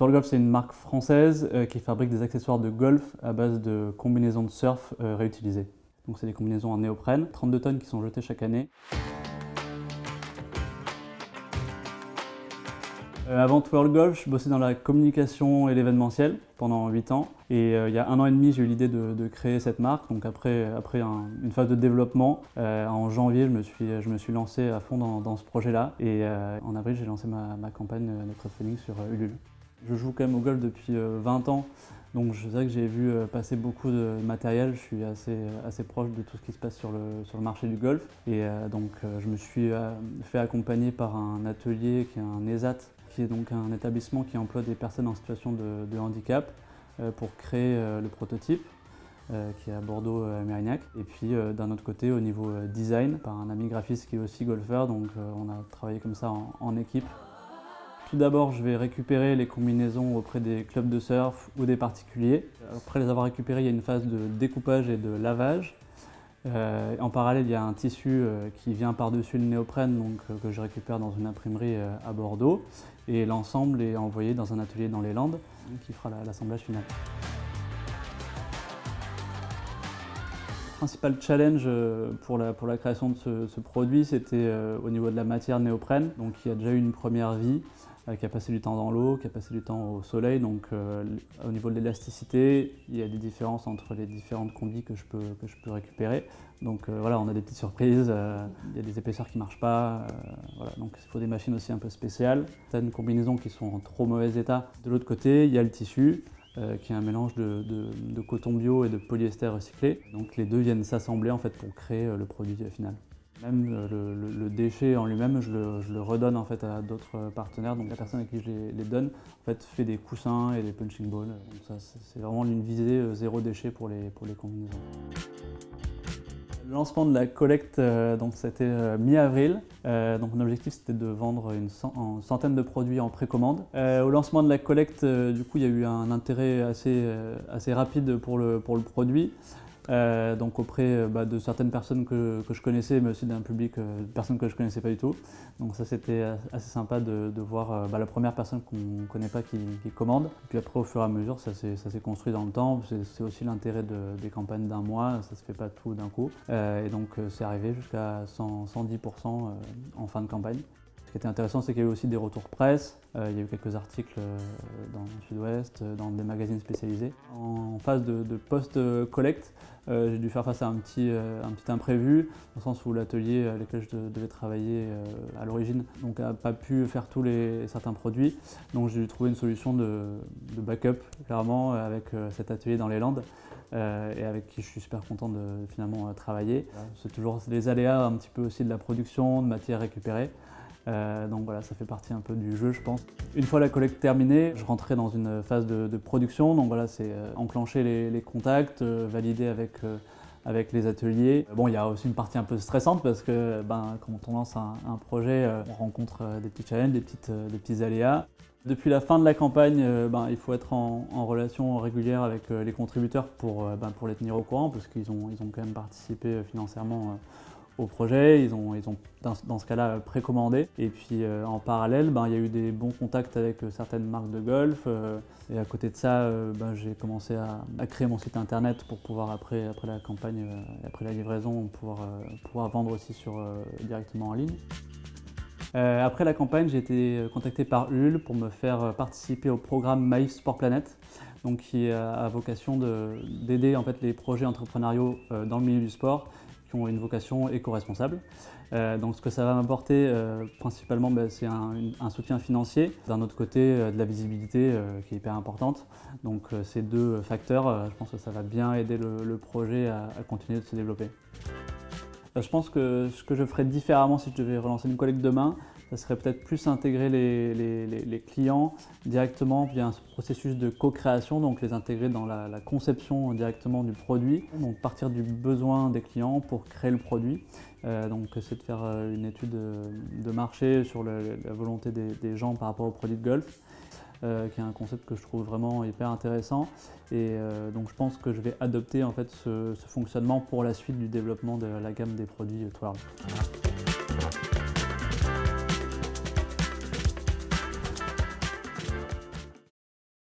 Twirl Golf, c'est une marque française qui fabrique des accessoires de golf à base de combinaisons de surf réutilisées. Donc c'est des combinaisons en néoprène, 32 tonnes qui sont jetées chaque année. Avant Twirl Golf, je bossais dans la communication et l'événementiel pendant 8 ans. Et il y a 1 an et demi, j'ai eu l'idée de créer cette marque. Donc après une phase de développement, en janvier, je me suis lancé à fond dans ce projet-là. Et en avril, j'ai lancé ma campagne de crowdfunding sur Ulule. Je joue quand même au golf depuis 20 ans. Donc c'est vrai que j'ai vu passer beaucoup de matériel, je suis assez proche de tout ce qui se passe sur le marché du golf. Et donc je me suis fait accompagner par un atelier qui est un ESAT, qui est donc un établissement qui emploie des personnes en situation de handicap pour créer le prototype qui est à Bordeaux à Mérignac. Et puis d'un autre côté, au niveau design, par un ami graphiste qui est aussi golfeur, donc on a travaillé comme ça en équipe. Tout d'abord, je vais récupérer les combinaisons auprès des clubs de surf ou des particuliers. Après les avoir récupérées, il y a une phase de découpage et de lavage. En parallèle, il y a un tissu qui vient par-dessus le néoprène, donc, que je récupère dans une imprimerie à Bordeaux. Et l'ensemble est envoyé dans un atelier dans les Landes qui fera l'assemblage final. Le principal challenge pour la création de ce produit, c'était au niveau de la matière néoprène. Donc il y a déjà eu une première vie qui a passé du temps dans l'eau, qui a passé du temps au soleil. Donc au niveau de l'élasticité, il y a des différences entre les différentes combis que je peux récupérer. Donc voilà, on a des petites surprises, il y a des épaisseurs qui ne marchent pas. Voilà. Donc il faut des machines aussi un peu spéciales. Certaines combinaisons qui sont en trop mauvais état. De l'autre côté, il y a le tissu. Qui est un mélange de coton bio et de polyester recyclé. Donc les deux viennent s'assembler en fait pour créer le produit final. Même le déchet en lui-même, je le redonne en fait à d'autres partenaires. Donc la personne à qui je les donne en fait, fait des coussins et des punching balls. Donc ça, c'est vraiment une visée zéro déchet pour les combinaisons. Le lancement de la collecte, donc c'était mi-avril. Donc mon objectif c'était de vendre une centaine de produits en précommande. Au lancement de la collecte, du coup il y a eu un intérêt assez rapide pour le produit. Donc auprès de certaines personnes que je connaissais, mais aussi d'un public de personnes que je ne connaissais pas du tout. Donc ça c'était assez sympa de voir la première personne qu'on ne connaît pas qui commande. Et puis après au fur et à mesure ça s'est construit dans le temps. C'est aussi l'intérêt des campagnes d'un mois, ça ne se fait pas tout d'un coup. Et donc c'est arrivé jusqu'à 110% en fin de campagne. Ce qui était intéressant, c'est qu'il y a eu aussi des retours presse. Il y a eu quelques articles dans le Sud-Ouest, dans des magazines spécialisés. En phase de post-collecte, j'ai dû faire face à un petit imprévu, dans le sens où l'atelier avec lequel je devais travailler à l'origine n'a pas pu faire certains produits. Donc j'ai dû trouver une solution de backup, clairement, avec cet atelier dans les Landes. Et avec qui je suis super content de finalement travailler. C'est toujours les aléas un petit peu aussi de la production, de matières récupérées. Donc voilà, ça fait partie un peu du jeu, je pense. Une fois la collecte terminée, je rentrais dans une phase de production. Donc voilà, c'est enclencher les contacts, valider avec les ateliers. Bon, il y a aussi une partie un peu stressante parce que quand on lance un projet, on rencontre des petits challenges, des petits aléas. Depuis la fin de la campagne, il faut être en relation régulière avec les contributeurs pour les tenir au courant parce qu'ils ont quand même participé financièrement au projet, ils ont dans ce cas-là précommandé. Et puis en parallèle, il y a eu des bons contacts avec certaines marques de golf. Et à côté de ça, j'ai commencé à créer mon site internet pour pouvoir après la campagne, après la livraison, pouvoir vendre aussi directement en ligne. Après la campagne, j'ai été contacté par Ulule pour me faire participer au programme Maïf Sport Planet, donc qui a vocation d'aider en fait les projets entrepreneuriaux dans le milieu du sport qui ont une vocation éco-responsable. Donc ce que ça va m'apporter principalement, c'est un soutien financier. D'un autre côté, de la visibilité qui est hyper importante. Donc ces deux facteurs, je pense que ça va bien aider le projet à continuer de se développer. Je pense que ce que je ferais différemment si je devais relancer une collecte demain, ça serait peut-être plus intégrer les clients directement via un processus de co-création, donc les intégrer dans la conception directement du produit, donc partir du besoin des clients pour créer le produit. Donc c'est de faire une étude de marché sur la volonté des gens par rapport au produit de golf. Qui est un concept que je trouve vraiment hyper intéressant et donc je pense que je vais adopter en fait ce fonctionnement pour la suite du développement de la gamme des produits Twirl.